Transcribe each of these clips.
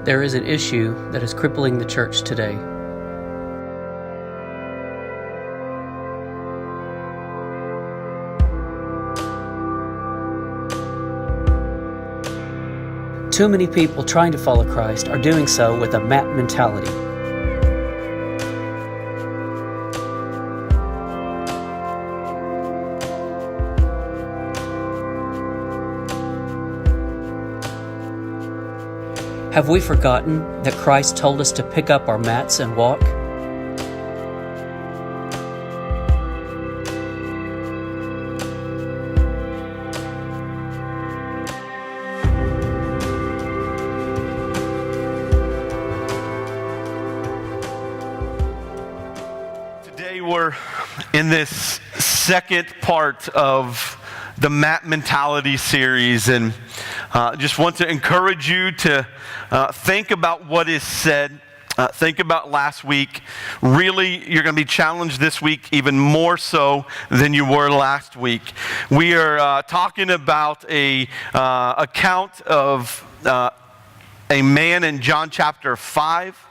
There is an issue that is crippling the church today. Too many people trying to follow Christ are doing so with a map mentality. Have we forgotten that Christ told us to pick up our mats and walk? Today we're in this second part of the Map Mentality series, and just want to encourage you to think about what is said. Think about last week. Really, you're going to be challenged this week even more so than you were last week. We are talking about a account of a man in John chapter 5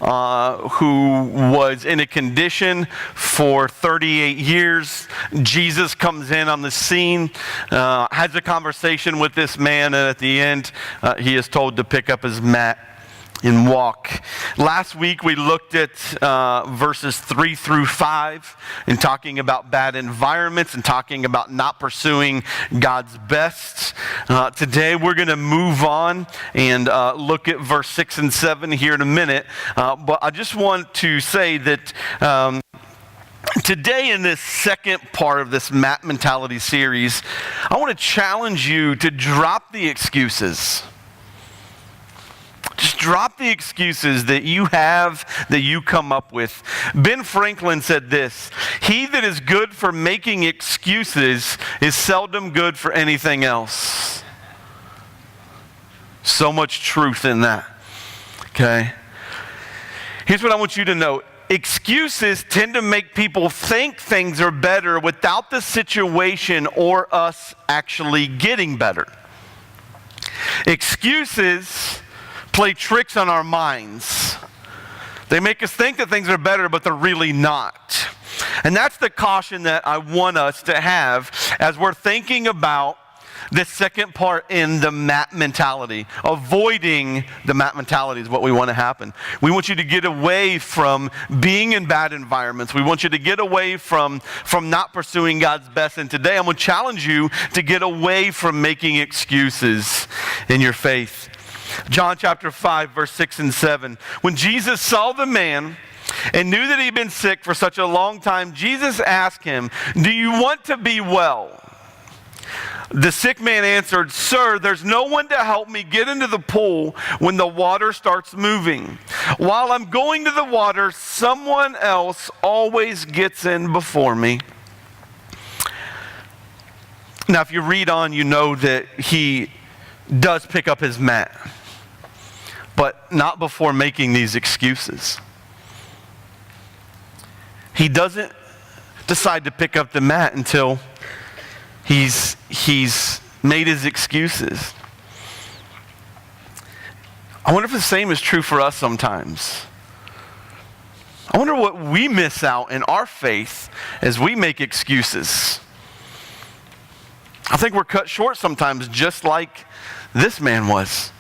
who was in a condition for 38 years. Jesus comes in on the scene, has a conversation with this man, and at the end, he is told to pick up his mat and walk. Last week we looked at verses 3 through 5 and talking about bad environments and talking about not pursuing God's best. Today we're going to move on and look at verse 6 and 7 here in a minute. But I just want to say that today in this second part of this Map Mentality series, I want to challenge you to drop the excuses. Just drop the excuses that you have, that you come up with. Ben Franklin said this: "He that is good for making excuses is seldom good for anything else." So much truth in that. Okay? Here's what I want you to know. Excuses tend to make people think things are better without the situation or us actually getting better. Excuses play tricks on our minds. They make us think that things are better, but they're really not. And that's the caution that I want us to have as we're thinking about this second part in the map mentality. Avoiding the map mentality is what we want to happen. We want you to get away from being in bad environments. We want you to get away from not pursuing God's best. And today I'm going to challenge you to get away from making excuses in your faith. John chapter 5, verse 6 and 7. When Jesus saw the man and knew that he'd been sick for such a long time, Jesus asked him, "Do you want to be well?" The sick man answered, "Sir, there's no one to help me get into the pool when the water starts moving. While I'm going to the water, someone else always gets in before me." Now, if you read on, you know that he does pick up his mat, but not before making these excuses. He doesn't decide to pick up the mat until he's made his excuses. I wonder if the same is true for us sometimes. I wonder what we miss out in our faith as we make excuses. I think we're cut short sometimes, just like this man was.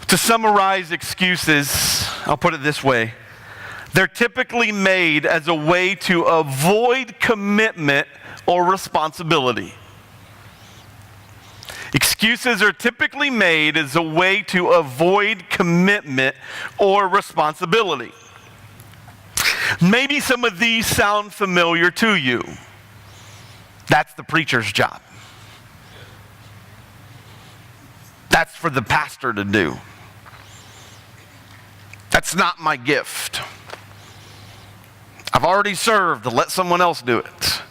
To summarize excuses, I'll put it this way. They're typically made as a way to avoid commitment or responsibility. Excuses are typically made as a way to avoid commitment or responsibility. Maybe some of these sound familiar to you. That's the preacher's job. That's for the pastor to do. That's not my gift. I've already served, let someone else do it.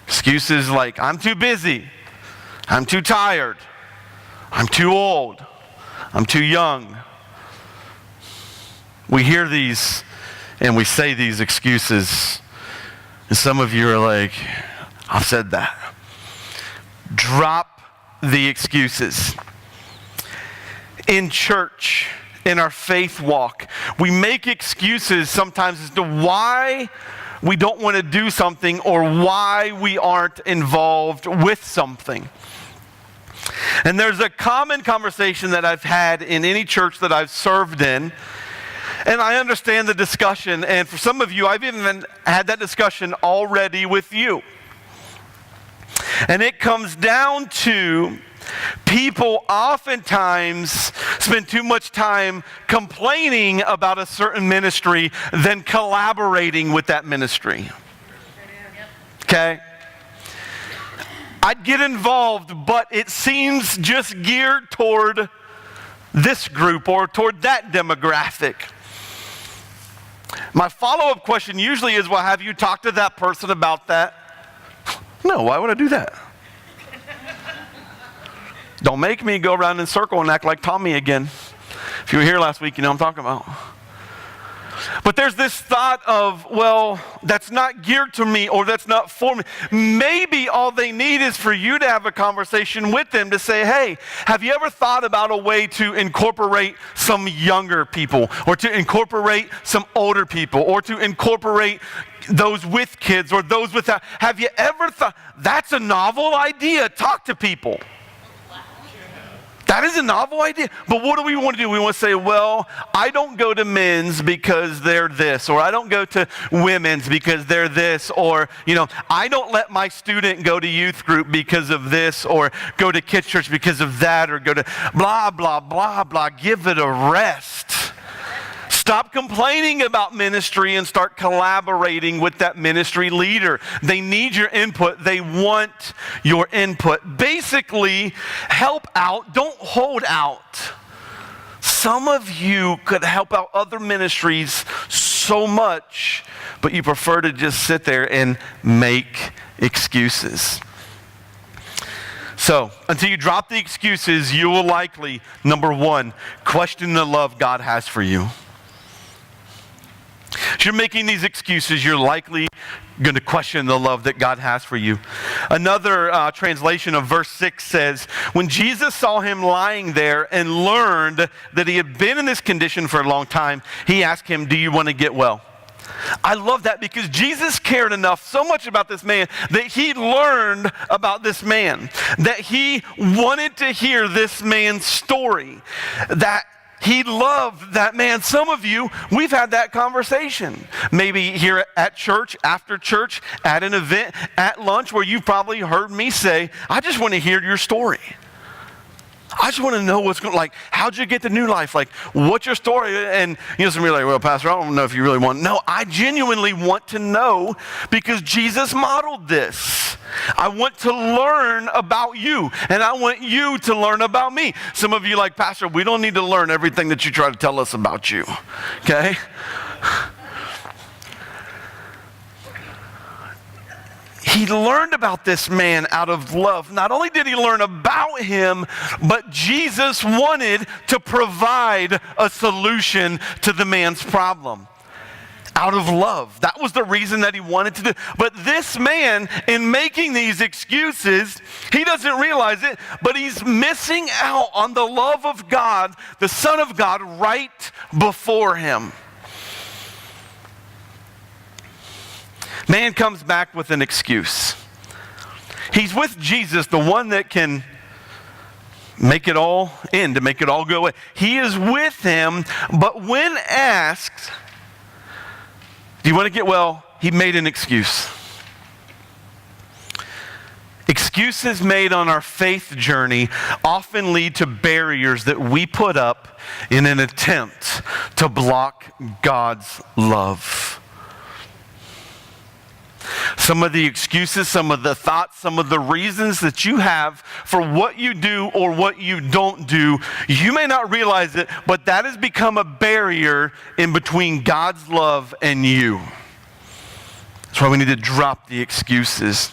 Excuses like, I'm too busy, I'm too tired, I'm too old, I'm too young. We hear these and we say these excuses, and some of you are like, I've said that. Drop the excuses. In church, in our faith walk, we make excuses sometimes as to why we don't want to do something or why we aren't involved with something. And there's a common conversation that I've had in any church that I've served in, and I understand the discussion, and for some of you, I've even had that discussion already with you. And it comes down to people oftentimes spend too much time complaining about a certain ministry than collaborating with that ministry. Okay? I'd get involved, but it seems just geared toward this group or toward that demographic. My follow-up question usually is, well, have you talked to that person about that? No, why would I do that? Don't make me go around in a circle and act like Tommy again. If you were here last week, you know what I'm talking about. But there's this thought of, well, that's not geared to me or that's not for me. Maybe all they need is for you to have a conversation with them to say, hey, have you ever thought about a way to incorporate some younger people or to incorporate some older people or to incorporate those with kids or those without? Have you ever thought, that's a novel idea, talk to people. That is a novel idea. But what do we want to do? We want to say, well, I don't go to men's because they're this, or I don't go to women's because they're this, or, I don't let my student go to youth group because of this, or go to kids church because of that, or go to blah, blah, blah, blah. Give it a rest. Stop complaining about ministry and start collaborating with that ministry leader. They need your input. They want your input. Basically, help out. Don't hold out. Some of you could help out other ministries so much, but you prefer to just sit there and make excuses. So, until you drop the excuses, you will likely, number one, question the love God has for you. As you're making these excuses, you're likely going to question the love that God has for you. Another translation of verse 6 says, when Jesus saw him lying there and learned that he had been in this condition for a long time, he asked him, do you want to get well? I love that because Jesus cared enough, so much about this man, that he learned about this man, that he wanted to hear this man's story, that he loved that man. Some of you, we've had that conversation. Maybe here at church, after church, at an event, at lunch, where you've probably heard me say, I just want to hear your story. I just want to know what's going on. Like, how'd you get to New Life? Like, what's your story? And some of you are like, well, Pastor, I don't know if you really want to know. I genuinely want to know because Jesus modeled this. I want to learn about you, and I want you to learn about me. Some of you like, Pastor, we don't need to learn everything that you try to tell us about you, okay? He learned about this man out of love. Not only did he learn about him, but Jesus wanted to provide a solution to the man's problem. Out of love. That was the reason that he wanted to do. But this man, in making these excuses, he doesn't realize it, but he's missing out on the love of God, the Son of God, right before him. Man comes back with an excuse. He's with Jesus, the one that can make it all end, to make it all go away. He is with him, but when asked, do you want to get well? He made an excuse. Excuses made on our faith journey often lead to barriers that we put up in an attempt to block God's love. Some of the excuses, some of the thoughts, some of the reasons that you have for what you do or what you don't do, you may not realize it, but that has become a barrier in between God's love and you. That's why we need to drop the excuses.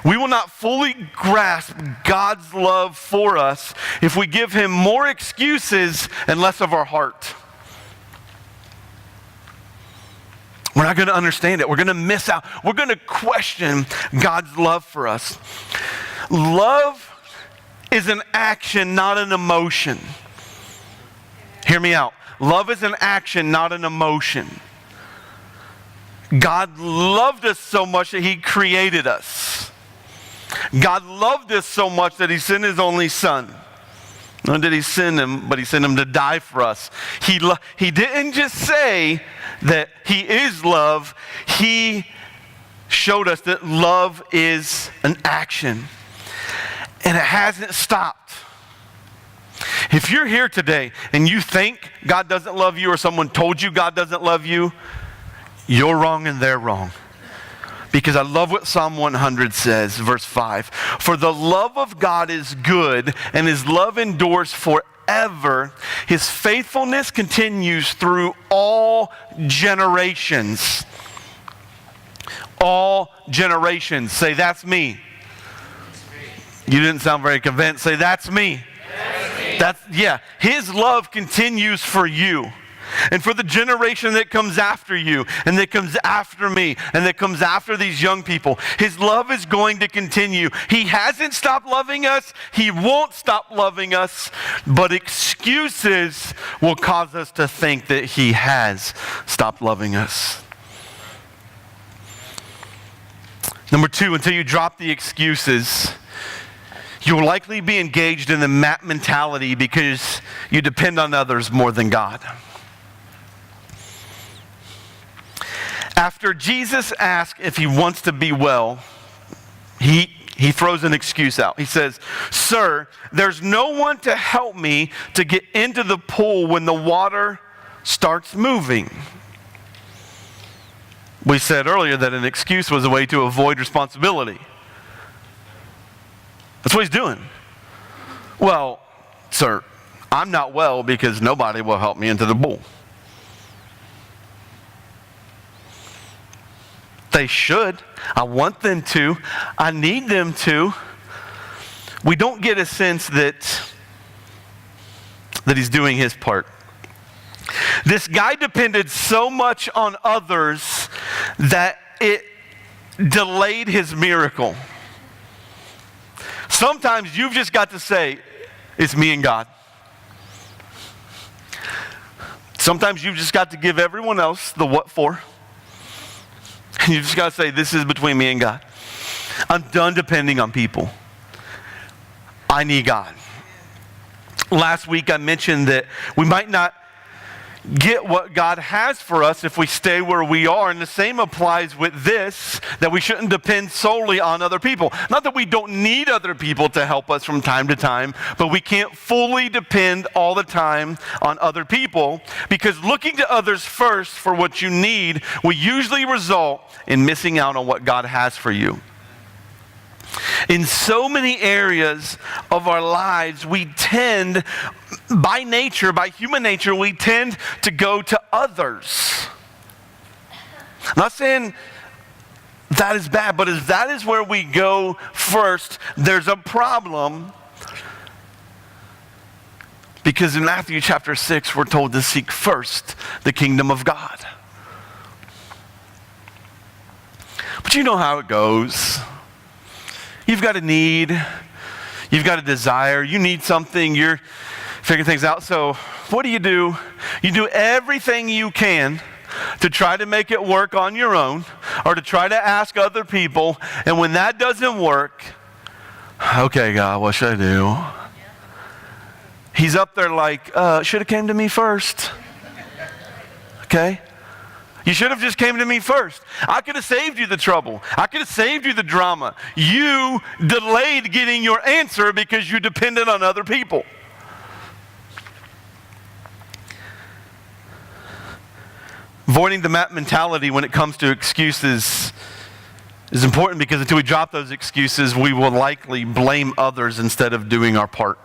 We will not fully grasp God's love for us if we give him more excuses and less of our heart. We're not going to understand it. We're going to miss out. We're going to question God's love for us. Love is an action, not an emotion. Hear me out. Love is an action, not an emotion. God loved us so much that he created us. God loved us so much that he sent his only son. Not did he send him, but he sent him to die for us. He didn't just say that he is love. He showed us that love is an action. And it hasn't stopped. If you're here today and you think God doesn't love you, or someone told you God doesn't love you, you're wrong and they're wrong. Because I love what Psalm 100 says, verse 5. For the love of God is good, and his love endures forever. His faithfulness continues through all generations. All generations. Say, that's me. You didn't sound very convinced. Say, that's me. Yeah. His love continues for you. And for the generation that comes after you, and that comes after me, and that comes after these young people, his love is going to continue. He hasn't stopped loving us. He won't stop loving us. But excuses will cause us to think that he has stopped loving us. Number 2, until you drop the excuses, you'll likely be engaged in the Matt mentality because you depend on others more than God. After Jesus asks if he wants to be well, he throws an excuse out. He says, "Sir, there's no one to help me to get into the pool when the water starts moving." We said earlier that an excuse was a way to avoid responsibility. That's what he's doing. Well, sir, I'm not well because nobody will help me into the pool. They should. I want them to. I need them to. We don't get a sense that he's doing his part. This guy depended so much on others that it delayed his miracle. Sometimes you've just got to say, it's me and God. Sometimes you've just got to give everyone else the what for. And you just got to say, this is between me and God. I'm done depending on people. I need God. Last week I mentioned that we might not get what God has for us if we stay where we are. And the same applies with this, that we shouldn't depend solely on other people. Not that we don't need other people to help us from time to time, but we can't fully depend all the time on other people, because looking to others first for what you need will usually result in missing out on what God has for you. In so many areas of our lives, we tend, by nature, by human nature, we tend to go to others. I'm not saying that is bad, but if that is where we go first, there's a problem. Because in Matthew chapter 6, we're told to seek first the kingdom of God. But you know how it goes. You've got a need, you've got a desire, you need something, you're figuring things out. So what do? You do everything you can to try to make it work on your own, or to try to ask other people. And when that doesn't work, okay, God, what should I do? He's up there like, should have came to me first. Okay? You should have just came to me first. I could have saved you the trouble. I could have saved you the drama. You delayed getting your answer because you depended on other people. Avoiding the Matt mentality when it comes to excuses is important, because until we drop those excuses, we will likely blame others instead of doing our part.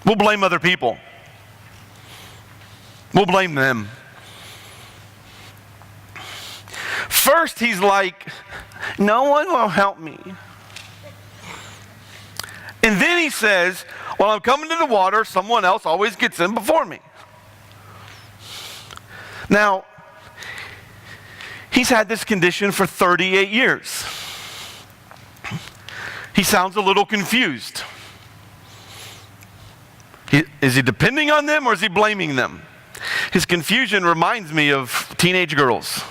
We'll blame other people. We'll blame them. First, he's like, no one will help me. And then he says, well, I'm coming to the water. Someone else always gets in before me. Now, he's had this condition for 38 years. he sounds a little confused. Is he depending on them or is he blaming them? His confusion reminds me of teenage girls.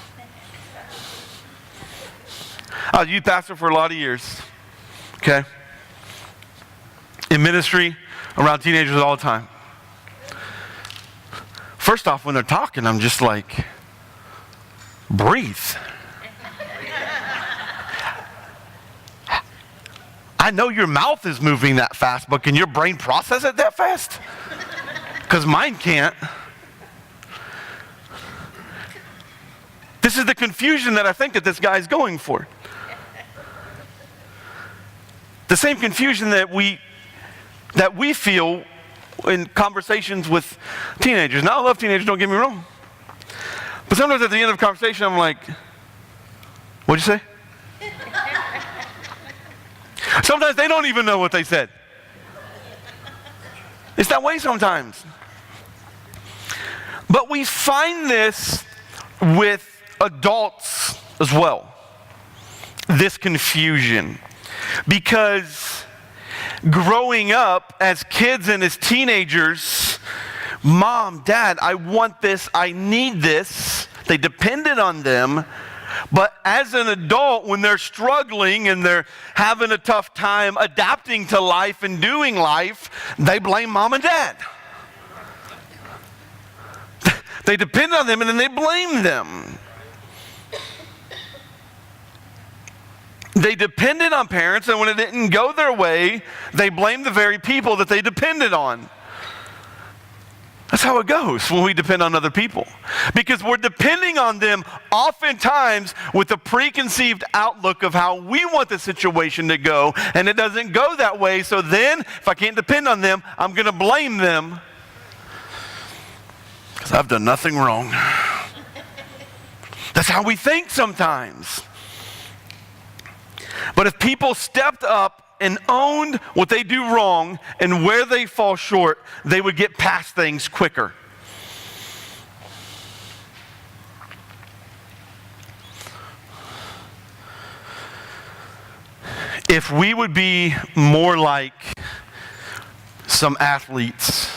I was a youth pastor for a lot of years, okay? In ministry, around teenagers all the time. First off, when they're talking, I'm just like, breathe. I know your mouth is moving that fast, but can your brain process it that fast? Because mine can't. This is the confusion that I think that this guy's going for. The same confusion that we feel in conversations with teenagers. Now, I love teenagers, don't get me wrong. But sometimes at the end of the conversation, I'm like, what'd you say? Sometimes they don't even know what they said. It's that way sometimes. But we find this with adults as well. This confusion. Because growing up as kids and as teenagers, Mom, Dad, I want this, I need this. They depended on them. But as an adult, when they're struggling and they're having a tough time adapting to life and doing life, they blame Mom and Dad. They depend on them and then they blame them. They depended on parents, and when it didn't go their way, they blamed the very people that they depended on. That's how it goes when we depend on other people. Because we're depending on them oftentimes with a preconceived outlook of how we want the situation to go, and it doesn't go that way. So then, if I can't depend on them, I'm going to blame them because I've done nothing wrong. That's how we think sometimes. But if people stepped up and owned what they do wrong and where they fall short, they would get past things quicker. If we would be more like some athletes,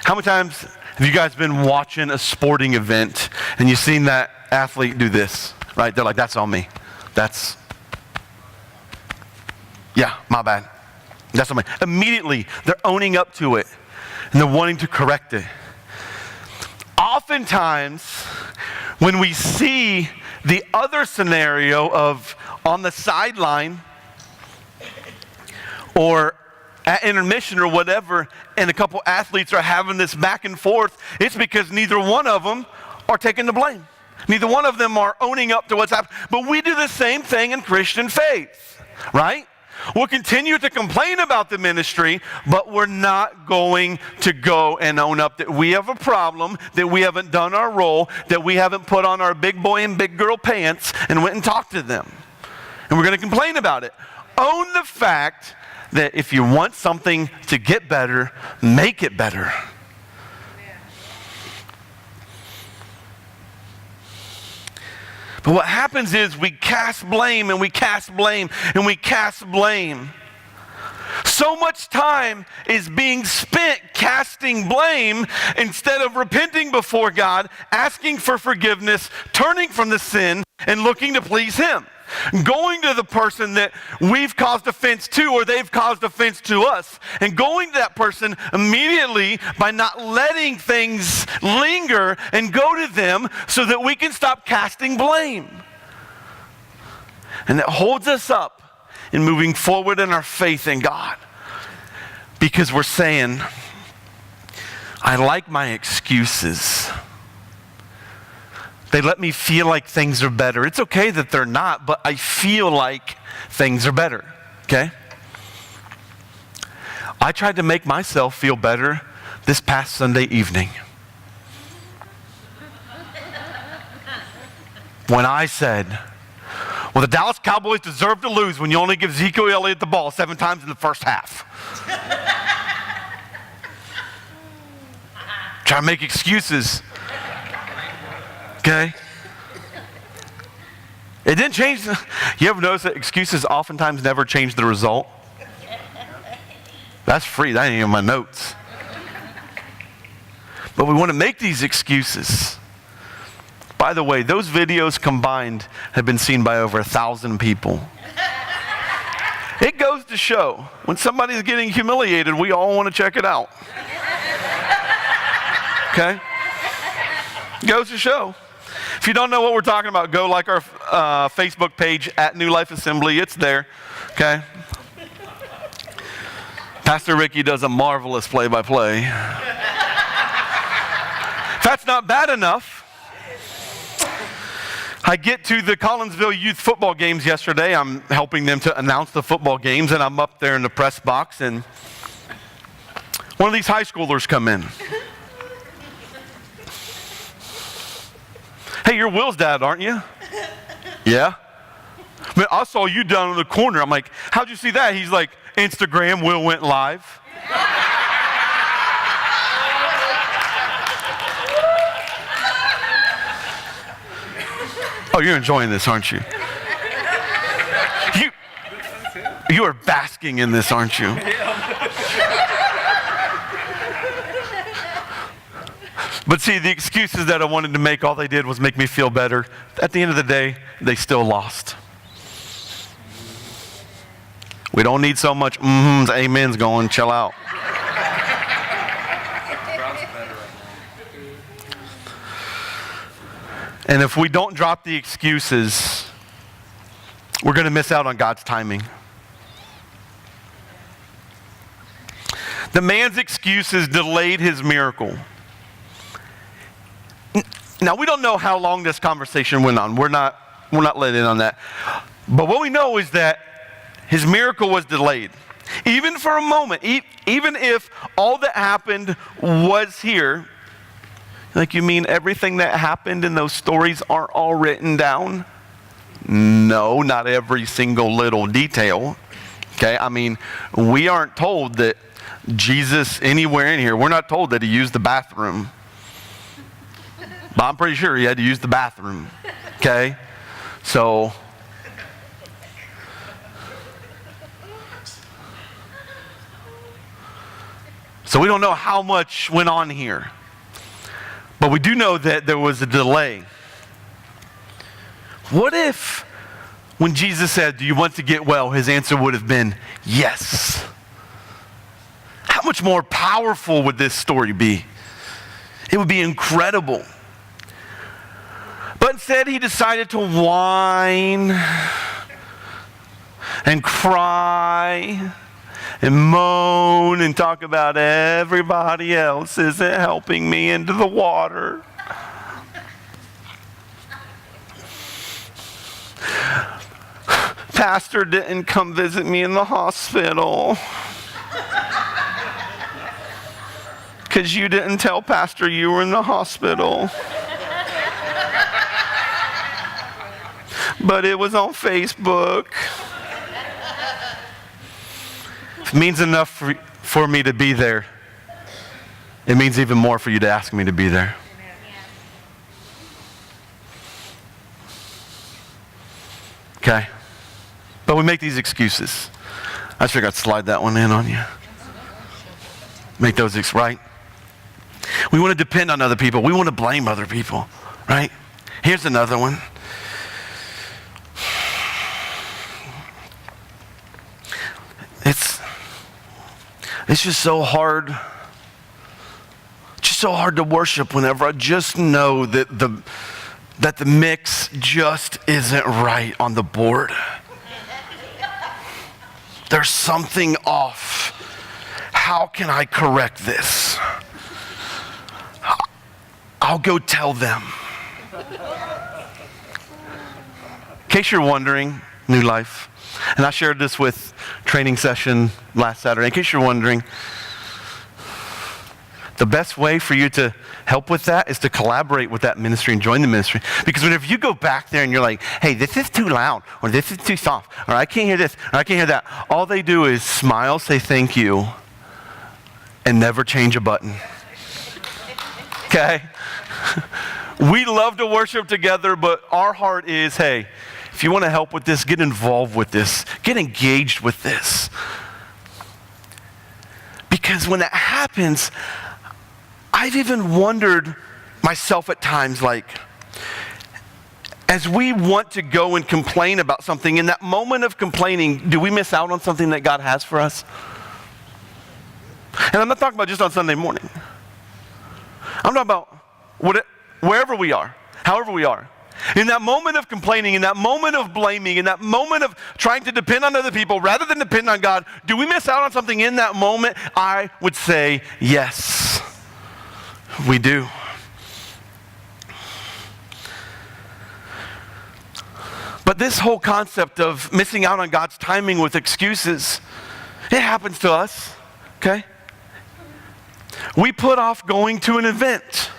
how many times have you guys been watching a sporting event and you've seen that athlete do this, right? They're like, that's on me. Yeah, my bad. That's on me. Immediately, they're owning up to it and they're wanting to correct it. Oftentimes, when we see the other scenario of on the sideline or at intermission or whatever, and a couple athletes are having this back and forth, it's because neither one of them are taking the blame. Neither one of them are owning up to what's happening. But we do the same thing in Christian faith, right? We'll continue to complain about the ministry, but we're not going to go and own up that we have a problem, that we haven't done our role, that we haven't put on our big boy and big girl pants and went and talked to them. And we're going to complain about it. Own the fact that if you want something to get better, make it better. But what happens is we cast blame and we cast blame and we cast blame. So much time is being spent casting blame instead of repenting before God, asking for forgiveness, turning from the sin, and looking to please Him. Going to the person that we've caused offense to or they've caused offense to us, and going to that person immediately by not letting things linger and go to them so that we can stop casting blame. And that holds us up in moving forward in our faith in God, because we're saying, I like my excuses. They let me feel like things are better. It's okay that they're not, but I feel like things are better, okay? I tried to make myself feel better this past Sunday evening when I said, well, the Dallas Cowboys deserve to lose when you only give Ezekiel Elliott the ball 7 times in the first half. Try to make excuses. Okay? It didn't change. You ever notice that excuses oftentimes never change the result? That's free. That ain't even my notes. But we want to make these excuses. By the way, those videos combined have been seen by over 1,000 people. It goes to show, when somebody's getting humiliated, we all want to check it out. Okay? It goes to show. If you don't know what we're talking about, go like our Facebook page at New Life Assembly. It's there. Okay? Pastor Ricky does a marvelous play-by-play. If that's not bad enough, I get to the Collinsville youth football games yesterday. I'm helping them to announce the football games, and I'm up there in the press box, and one of these high schoolers come in. Hey, you're Will's dad, aren't you? Yeah. Man, I saw you down in the corner. I'm like, how'd you see that? He's like, Instagram, Will went live. Oh, you're enjoying this, aren't you? You are basking in this, aren't you? But see, the excuses that I wanted to make, all they did was make me feel better. At the end of the day, they still lost. We don't need so much amens going, chill out. And if we don't drop the excuses, we're going to miss out on God's timing. The man's excuses delayed his miracle. Now, we don't know how long this conversation went on. We're not let in on that. But what we know is that his miracle was delayed. Even for a moment, even if all that happened was here. Like, you mean everything that happened in those stories aren't all written down? No, not every single little detail. Okay, I mean, we aren't told that Jesus, anywhere in here, we're not told that he used the bathroom. But I'm pretty sure he had to use the bathroom. Okay, so we don't know how much went on here. But we do know that there was a delay. What if when Jesus said, do you want to get well, his answer would have been yes? How much more powerful would this story be? It would be incredible. But instead he decided to whine and cry and moan and talk about everybody else isn't helping me into the water. Pastor didn't come visit me in the hospital because you didn't tell Pastor you were in the hospital. But it was on Facebook. It means enough for me to be there. It means even more for you to ask me to be there. Okay? But we make these excuses. I figured I'd slide that one in on you. Make those right? We want to depend on other people. We want to blame other people, right? Here's another one. It's just so hard. Just so hard to worship whenever I just know that the mix just isn't right on the board. There's something off. How can I correct this? I'll go tell them. In case you're wondering, New Life, and I shared this with training session last Saturday. In case you're wondering, the best way for you to help with that is to collaborate with that ministry and join the ministry. Because whenever you go back there and you're like, hey, this is too loud, or this is too soft, or I can't hear this, or I can't hear that, all they do is smile, say thank you, and never change a button. Okay? We love to worship together, but our heart is, hey, if you want to help with this, get involved with this. Get engaged with this. Because when that happens, I've even wondered myself at times, like, as we want to go and complain about something, in that moment of complaining, do we miss out on something that God has for us? And I'm not talking about just on Sunday morning. I'm talking about wherever we are, however we are. In that moment of complaining, in that moment of blaming, in that moment of trying to depend on other people rather than depend on God, do we miss out on something in that moment? I would say yes, we do. But this whole concept of missing out on God's timing with excuses, it happens to us, okay? We put off going to an event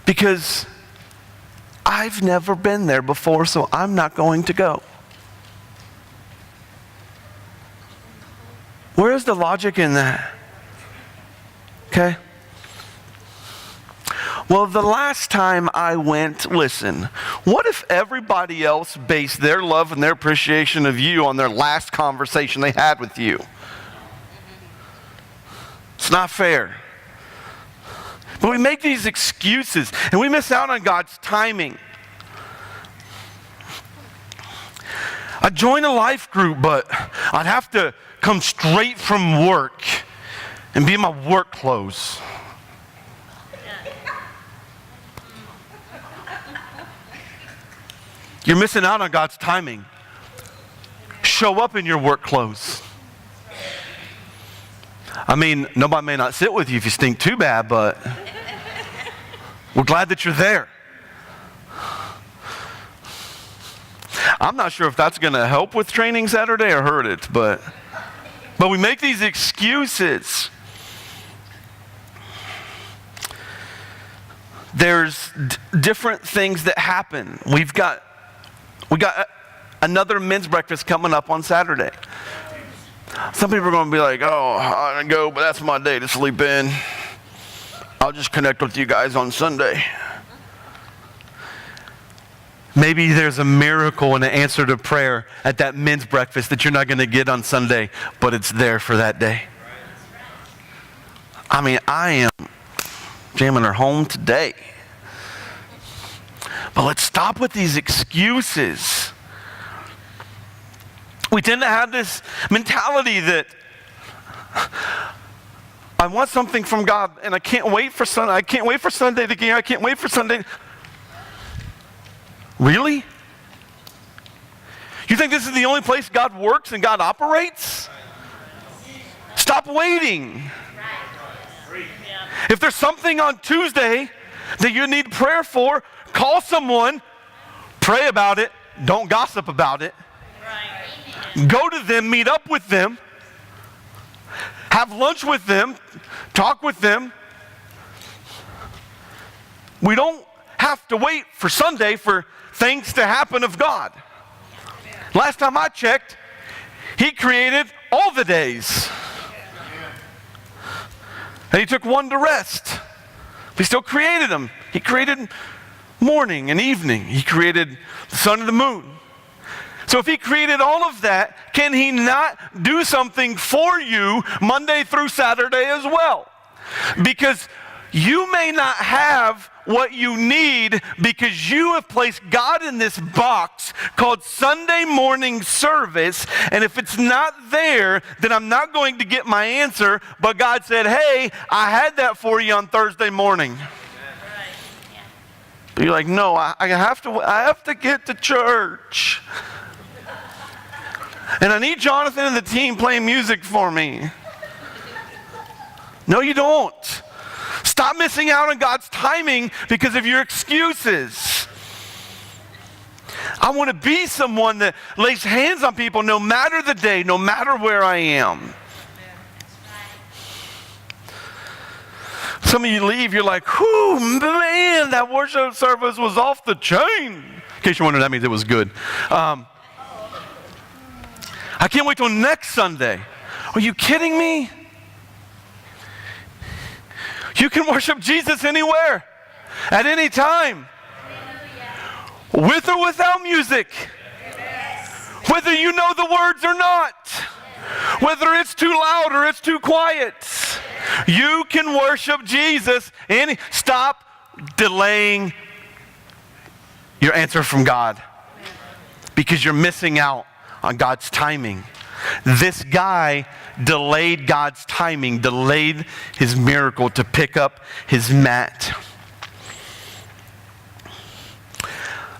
because I've never been there before, so I'm not going to go. Where is the logic in that? Okay? Well, the last time I went, listen, what if everybody else based their love and their appreciation of you on their last conversation they had with you? It's not fair. But we make these excuses and we miss out on God's timing. I'd join a life group, but I'd have to come straight from work and be in my work clothes. You're missing out on God's timing. Show up in your work clothes. I mean, nobody may not sit with you if you stink too bad, but we're glad that you're there. I'm not sure if that's going to help with training Saturday or hurt it, but we make these excuses. There's different things that happen. We got another men's breakfast coming up on Saturday. Some people are going to be like, oh, I go, but that's my day to sleep in. I'll just connect with you guys on Sunday. Maybe there's a miracle and an answer to prayer at that men's breakfast that you're not going to get on Sunday, but it's there for that day. I mean, I am jamming her home today. But let's stop with these excuses. We tend to have this mentality that I want something from God and I can't wait for Sunday. I can't wait for Sunday to get here. I can't wait for Sunday. Really? You think this is the only place God works and God operates? Stop waiting. If there's something on Tuesday that you need prayer for, call someone, pray about it, don't gossip about it. Go to them, meet up with them, have lunch with them, talk with them. We don't have to wait for Sunday for things to happen of God. Last time I checked, He created all the days. And He took one to rest. He still created them. He created morning and evening. He created the sun and the moon. So if He created all of that, can He not do something for you Monday through Saturday as well? Because you may not have what you need because you have placed God in this box called Sunday morning service, and if it's not there, then I'm not going to get my answer. But God said, hey, I had that for you on Thursday morning. But you're like, no, I have to get to church. And I need Jonathan and the team playing music for me. No, you don't. Stop missing out on God's timing because of your excuses. I want to be someone that lays hands on people no matter the day, no matter where I am. Some of you leave, you're like, whew, man, that worship service was off the chain. In case you're wondering, that means it was good. I can't wait till next Sunday. Are you kidding me? You can worship Jesus anywhere, at any time. with or without music, whether you know the words or not, whether it's too loud or it's too quiet. You can worship Jesus and stop delaying your answer from God because you're missing out on God's timing. This guy delayed God's timing, delayed his miracle to pick up his mat.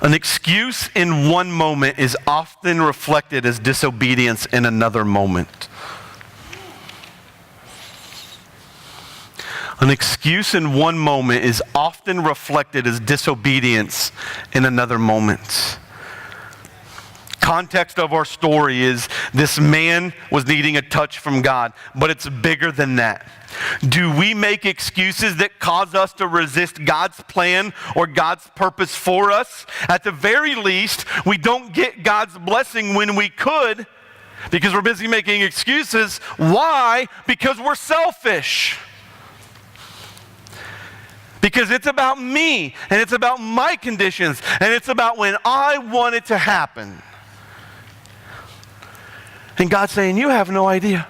An excuse in one moment is often reflected as disobedience in another moment. An excuse in one moment is often reflected as disobedience in another moment. Context of our story is this man was needing a touch from God, but it's bigger than that. Do we make excuses that cause us to resist God's plan or God's purpose for us? At the very least, we don't get God's blessing when we could because we're busy making excuses. Why? Because we're selfish. Because it's about me, and it's about my conditions, and it's about when I want it to happen. And God's saying, you have no idea.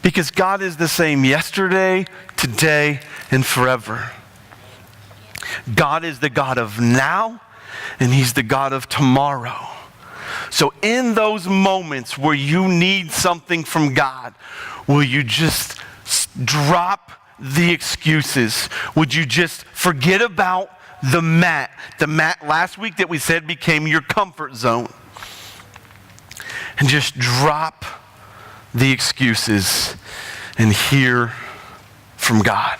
Because God is the same yesterday, today, and forever. God is the God of now, and He's the God of tomorrow. So in those moments where you need something from God, will you just drop the excuses? Would you just forget about the mat last week that we said became your comfort zone, and just drop the excuses and hear from God?